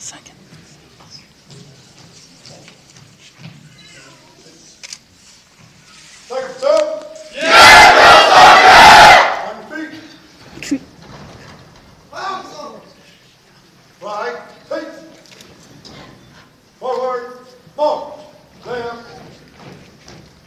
Second. Take a step. Yeah, Drill Sergeant! On your feet. Right, feet. Forward, march. Left.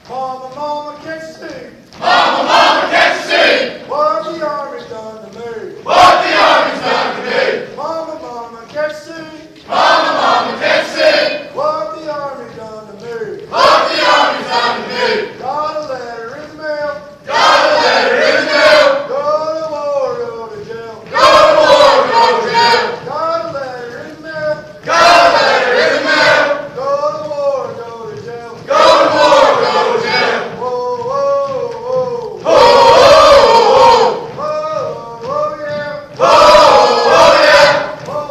Mama, mama, can't you see? Mama, mama, can't you see? What the Army's done to me. What the Army's done to me? Mama, mama, can't you see? Mama, mama, can't you see? What the Army's done to me. What the Army's done to me? Got a letter in the mail. Got a letter in the mail. Go to war, go to jail. Go to war, go to jail. Got a letter in the mail. Got a letter in the mail. Go to war, go to jail. Go to war, go to jail. Whoa, whoa, whoa. Oh, oh, Whoa, whoa, yeah. oh, oh, oh, yeah. Whoa,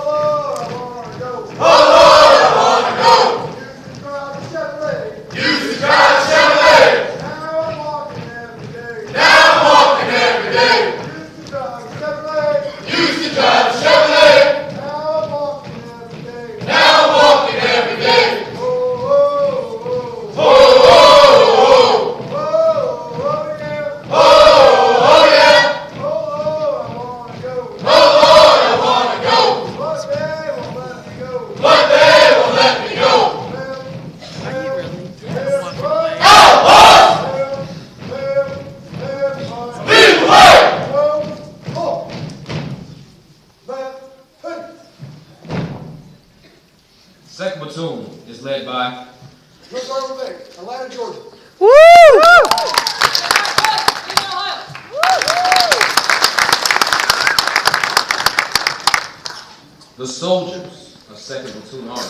I wanna go. Oh, Lord, I wanna go. Used to drive a Chevrolet. Used to drive a Chevrolet. Now I'm walking every day. Now I'm walking every day. Used to drive a Chevrolet. Used to drive a Chevrolet. Now I'm walking every day. Now I'm walking every day. Whoa, whoa, whoa. Oh, oh, oh, Whoa, whoa, yeah. oh, oh, yeah. Oh, I wanna go. Oh, Lord, I wanna go. But they won't let me go. But they won't let me go. Lead the way. Second platoon is led by Atlanta, Georgia. the soldiers of Second Platoon Army.